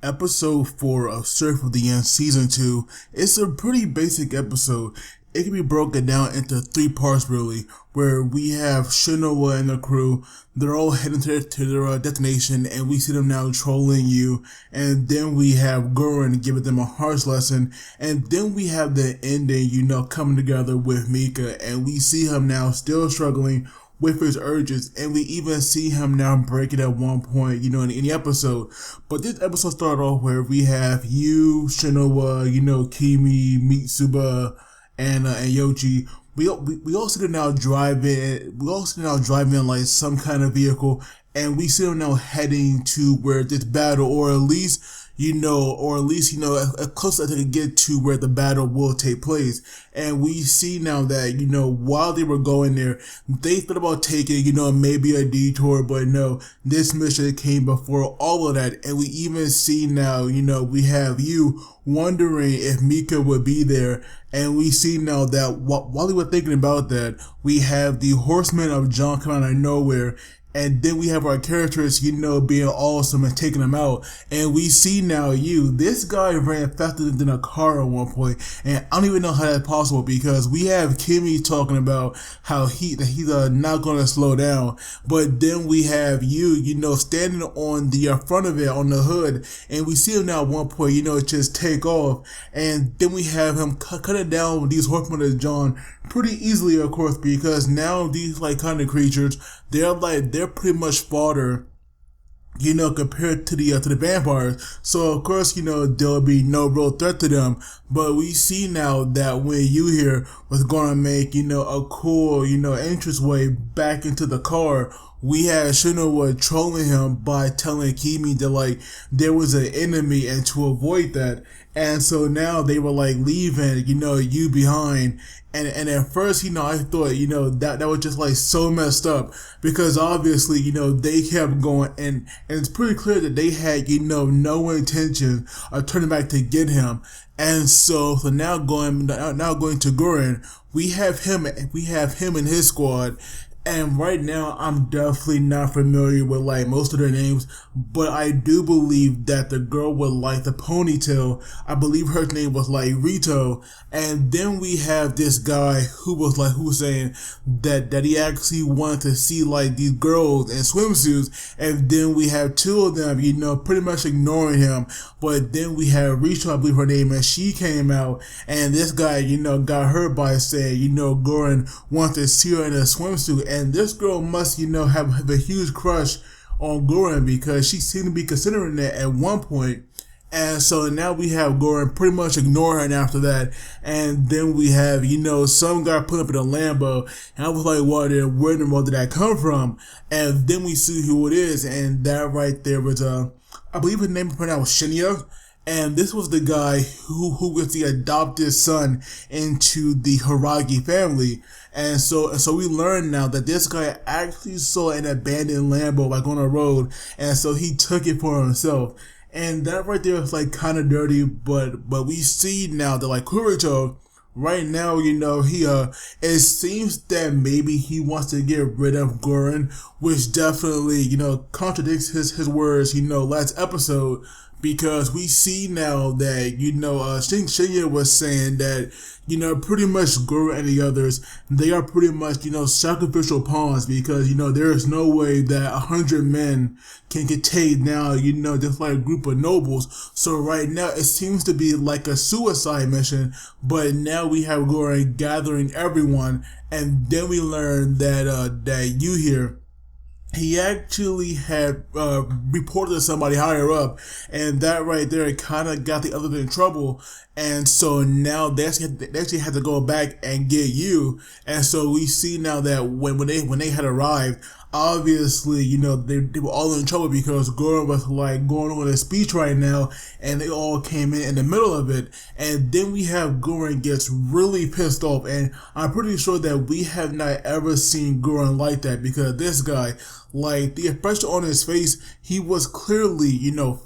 Episode 4 of Seraph of the End Season 2. It's a pretty basic episode. It can be broken down into 3 parts really, where we have Shinoa and the crew. They're all heading to their destination, and we see them now trolling you. And then we have Gurren giving them a harsh lesson. And then we have the ending, coming together with Mika. And we see him now still struggling with his urges, and we even see him now break it at one point, in the episode. But this episode started off where we have you, Shinoa, Kimi, Mitsuba, and Yoji. We all see them now driving. We all see them now driving like some kind of vehicle, and we see them now heading to where this battle, or at least as close as they can get to where the battle will take place. And we see now that, while they were going there, they thought about taking, maybe a detour, but no, this mission came before all of that. And we even see now, we have you wondering if Mika would be there. And we see now that while we were thinking about that, we have the Horsemen of John come out of nowhere. And then we have our characters, being awesome and taking them out. And we see now this guy ran faster than a car at one point. And I don't even know how that's possible, because we have Kimi talking about how he's not going to slow down. But then we have you, standing on the front of it, on the hood. And we see him now at one point, just take off. And then we have him cutting down these Horsemen of John pretty easily, of course, because now these kind of creatures, they're pretty much fodder, compared to the vampires. So of course, there'll be no real threat to them. But we see now that when you here was gonna make, a cool, entranceway back into the car, we had Shinoa trolling him by telling Kimi that there was an enemy and to avoid that. And so now they were leaving, you behind. And at first, I thought, that was just so messed up, because obviously, they kept going, and it's pretty clear that they had, no intention of turning back to get him. And so now going to Gurren, we have him and his squad. And right now, I'm definitely not familiar with most of their names, but I do believe that the girl with the ponytail, I believe her name was Rito. And then we have this guy who was saying that he actually wanted to see these girls in swimsuits. And then we have 2 of them, pretty much ignoring him. But then we have Rito, I believe her name, and she came out, and this guy, got hurt by saying, Gurren wanted to see her in a swimsuit. And this girl must, have a huge crush on Gurren, because she seemed to be considering that at one point. And so now we have Gurren pretty much ignore her after that. And then we have, some guy put up in a Lambo. And I was like, where in the world did that come from? And then we see who it is. And that right there was, I believe his name was pronounced Shinoa. And this was the guy who was the adopted son into the Haragi family. And so we learn now that this guy actually saw an abandoned Lambo on a road, and so he took it for himself. And that right there is kind of dirty, but we see now that Kurito, right now, it seems that maybe he wants to get rid of Gurren, which definitely, contradicts his words, last episode. Because we see now that, Shinya was saying that, pretty much Gurren and the others, they are pretty much, sacrificial pawns, because, there is no way that 100 men can contain now, this group of nobles. So right now, it seems to be a suicide mission, but now we have Gurren gathering everyone, and then we learn that you here, he actually had reported to somebody higher up, and that right there kind of got the others in trouble. And so now they actually had to go back and get you. And so we see now that when they had arrived, obviously, they were all in trouble, because Gurren was going on a speech right now, and they all came in the middle of it. And then we have Gurren gets really pissed off, and I'm pretty sure that we have not ever seen Gurren like that, because this guy, the expression on his face, he was clearly,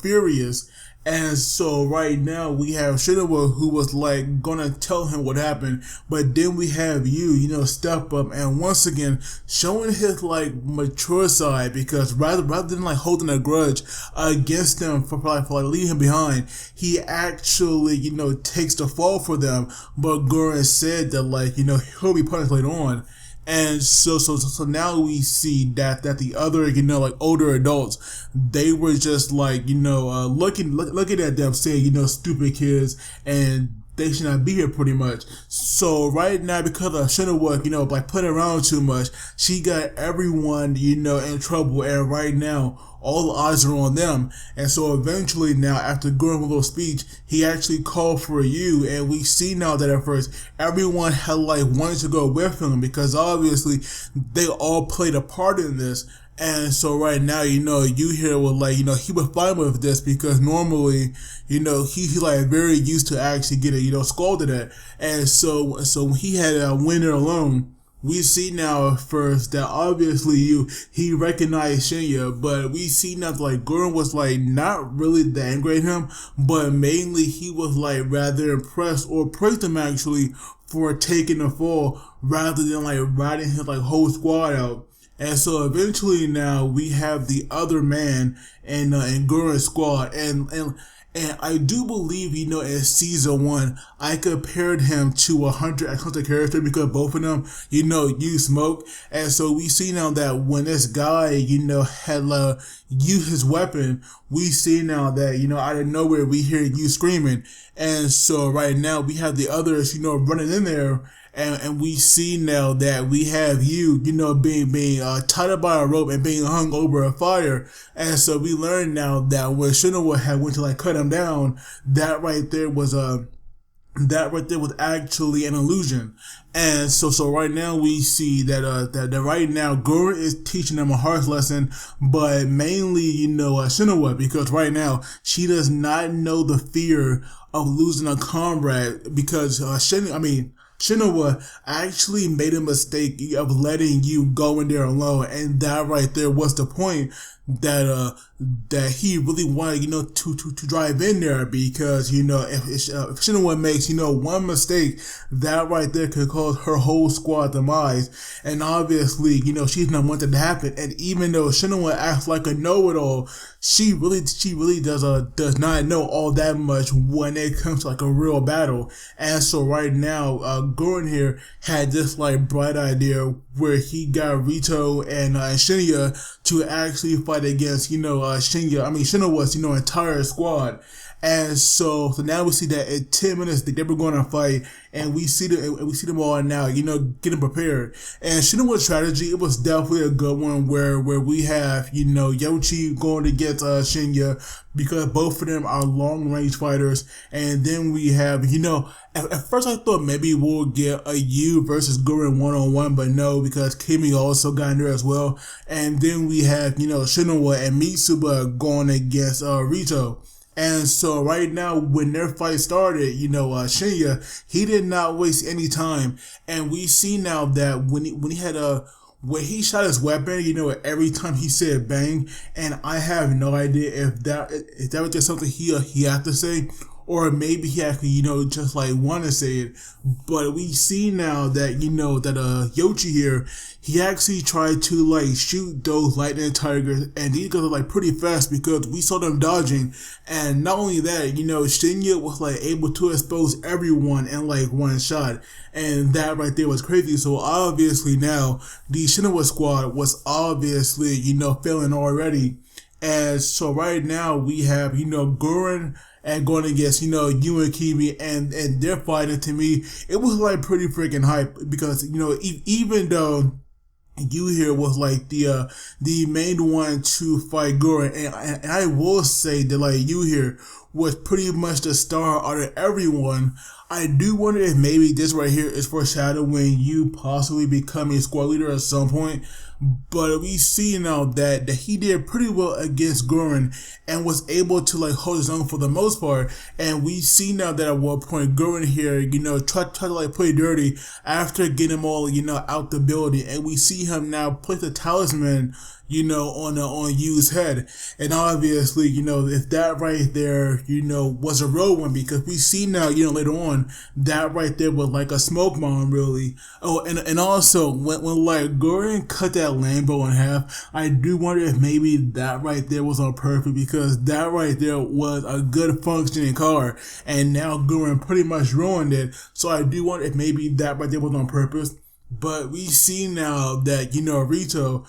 furious. And so right now we have Shinoa who was like gonna tell him what happened, but then we have you step up and once again showing his like mature side, because rather than like holding a grudge against them for leaving him behind, he actually takes the fall for them. But Gurren said that like he'll be punished later on. And so now we see that the other like older adults, they were just like looking at them saying stupid kids, and they should not be here pretty much. So right now, because of Shinoa like playing around too much, she got everyone in trouble, and right now all the eyes are on them. And so eventually now, after Gurren's little speech, he actually called for you, and we see now that at first everyone had like wanted to go with him because obviously they all played a part in this. And so right now, you hear with like, he was fine with this because normally, he like very used to actually getting, scolded at. And so when he had a winner alone, we see now first that obviously he recognized Shinya, but we see now that like Gurren was like not really that angry at him, but mainly he was like rather impressed or praised him actually for taking the fall rather than like riding his like whole squad out. And so eventually now we have the other man in Gurren's squad, and I do believe in season 1 I compared him to a Hunter x Hunter character because both of them use smoke. And so we see now that when this guy had used his weapon, we see now that out of nowhere we hear you screaming. And so right now we have the others running in there. And we see now that we have you being tied up by a rope and being hung over a fire. And so we learn now that when Shinoa had went to like cut him down, that right there was actually an illusion. And so right now we see that right now Gurren is teaching them a harsh lesson, but mainly Shinoa, because right now she does not know the fear of losing a comrade, because Shinoa actually made a mistake of letting you go in there alone, and that right there was the point that he really wanted to drive in there, because if Shinoa makes one mistake, that right there could cause her whole squad demise. And obviously she's not wanting that to happen. And even though Shinoa acts like a know-it-all, she really does not know all that much when it comes to like a real battle. And so right now Gurren here had this like bright idea where he got Rito and Shinya to actually fight against Shinoa's entire squad. And so now we see that in 10 minutes they were going to fight, and we see them all now, getting prepared. And Shinoa's strategy, it was definitely a good one, where we have, Yoichi going against Shinya, because both of them are long range fighters. And then we have, at first I thought maybe we'll get a Yu versus Gurren 1-on-1, but no, because Kimi also got in there as well. And then we have, Shinoa and Mitsuba going against Rito. And so right now, when their fight started, Shinya, he did not waste any time. And we see now that when he shot his weapon, every time he said bang, and I have no idea if that was just something he had to say, or maybe he actually, just like want to say it. But we see now that, that Yoichi here, he actually tried to like shoot those lightning tigers, and these guys are like pretty fast because we saw them dodging. And not only that, Shinya was like able to expose everyone in like one shot, and that right there was crazy. So obviously now the Shinoa squad was obviously failing already. And so right now we have Gurren and going against Yu and Kimi, and they're fighting. To me, it was like pretty freaking hype, because even though Yu here was like the main one to fight Gurren, and I will say that like Yu here was pretty much the star out of everyone. I do wonder if maybe this right here is foreshadowing Yu possibly becoming squad leader at some point. But we see now that he did pretty well against Gurren and was able to like hold his own for the most part. And we see now that at one point Gurren here, tried to like play dirty after getting them all, out the building. And we see him now place the talisman, on Yu's head. And obviously, if that right there, was a real one, because we see now, later on, that right there was like a smoke bomb, really. Oh, and also, when like Gurren cut that Lambo in half, I do wonder if maybe that right there was on purpose, because that right there was a good functioning car, and now Gurren pretty much ruined it. So I do wonder if maybe that right there was on purpose. But we see now that, Rito,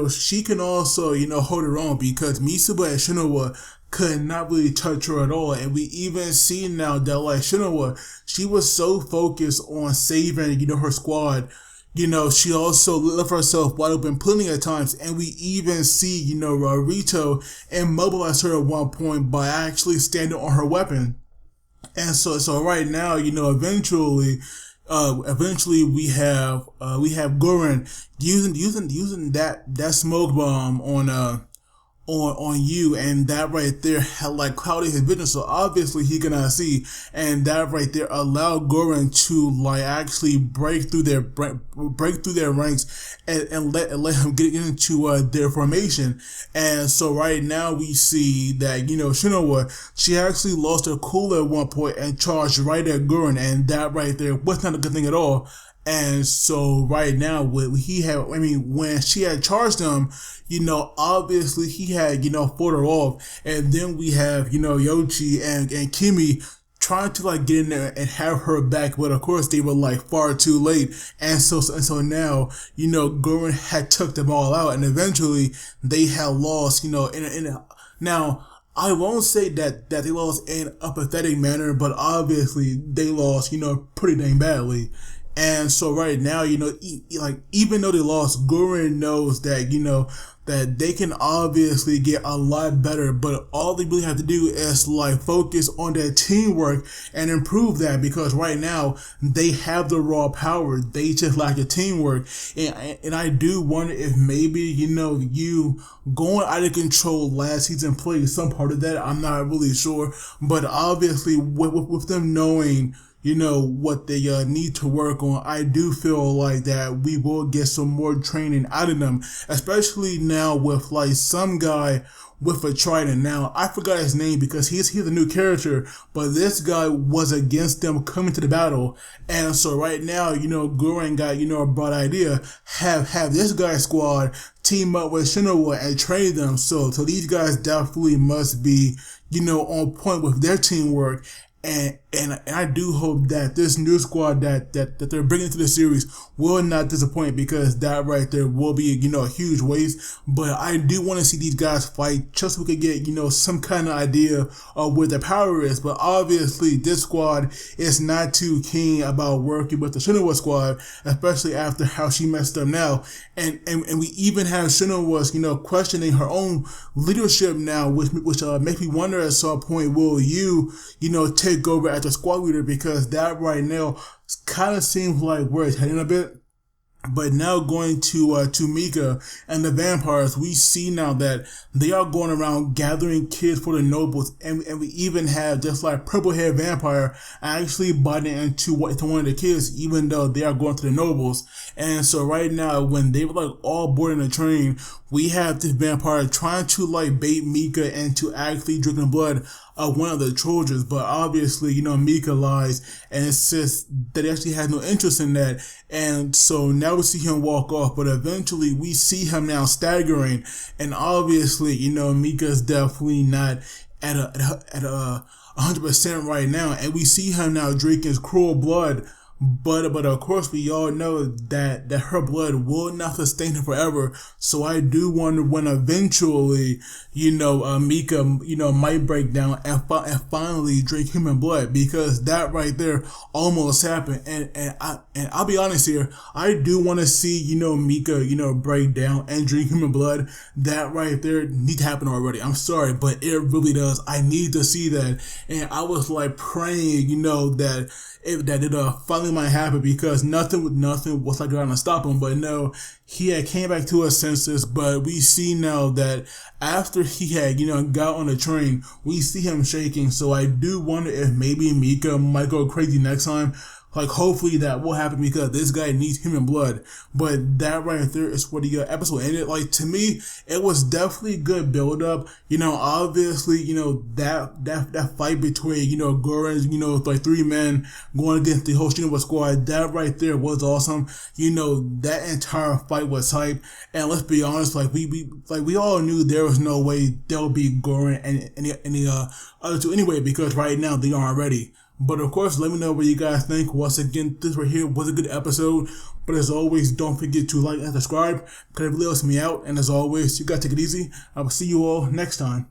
she can also, hold her own, because Mitsuba and Shinoa could not really touch her at all. And we even see now that, like, Shinoa, she was so focused on saving, her squad. She also left herself wide open plenty of times. And we even see, Rito immobilize her at one point by actually standing on her weapon. And so right now, eventually we have Gurren using that smoke bomb on you, and that right there had like clouded his vision, so obviously he cannot see, and that right there allowed Gurren to like actually break through their ranks and let him get into their formation. And so right now we see that Shinoa, she actually lost her cool at one point and charged right at Gurren, and that right there was not a good thing at all. And so right now, when she had charged him, obviously he had, fought her off. And then we have, Yoichi and Kimi trying to like get in there and have her back. But of course they were like far too late. And so now, Gurren had took them all out, and eventually they had lost, now, I won't say that they lost in a pathetic manner, but obviously they lost, pretty dang badly. And so right now, even though they lost, Gurren knows that, that they can obviously get a lot better, but all they really have to do is like focus on their teamwork and improve that, because right now they have the raw power. They just lack the teamwork. And I do wonder if maybe, you going out of control last season played some part of that. I'm not really sure, but obviously with them knowing what they need to work on, I do feel like that we will get some more training out of them, especially now with like some guy with a trident. Now, I forgot his name because he's a new character, but this guy was against them coming to the battle. And so right now, Gurren got, a broad idea, have this guy's squad team up with Shinoa and train them. So these guys definitely must be, on point with their teamwork. And I do hope that this new squad that they're bringing to the series will not disappoint, because that right there will be, a huge waste. But I do want to see these guys fight just so we could get, some kind of idea of where their power is. But obviously this squad is not too keen about working with the Shinoa squad, especially after how she messed up now. And we even have Shinoa's, questioning her own leadership now, which makes me wonder at some point, will you, take over as a squad leader, because that right now kind of seems like where it's heading a bit. But now going to Mika and the vampires, we see now that they are going around gathering kids for the nobles, and we even have just like purple haired vampire actually biting into one of the kids, even though they are going to the nobles. And so right now, when they were like all boarding the train, we have this vampire trying to like bait Mika into actually drinking blood of one of the children. But obviously, Mika lies and insists that he actually has no interest in that. And so now we see him walk off, but eventually we see him now staggering. And obviously, Mika's definitely not at a 100% right now. And we see him now drinking his cruel blood. But of course we all know that her blood will not sustain her forever. So I do wonder when eventually, Mika, might break down and finally drink human blood, because that right there almost happened. And I'll be honest here, I do want to see, Mika, break down and drink human blood. That right there needs to happen already. I'm sorry, but it really does. I need to see that. And I was like praying, that it finally might happen, because nothing was like gonna stop him. But no, he had came back to his senses. But we see now that after he had got on the train, we see him shaking. So I do wonder if maybe Mika might go crazy next time. Like, hopefully that will happen because this guy needs human blood. But that right there is where the episode ended. Like, to me, it was definitely good build up. You know, obviously, you know, that fight between, you know, Goran's, you know, like 3 men going against the whole Shinoa squad, that right there was awesome. You know, that entire fight was hype. And let's be honest, like we all knew there was no way there would be Goran and any other two anyway, because right now they aren't ready. But of course, let me know what you guys think. Once again, this right here was a good episode. But as always, don't forget to like and subscribe, because it really helps me out. And as always, you guys take it easy. I will see you all next time.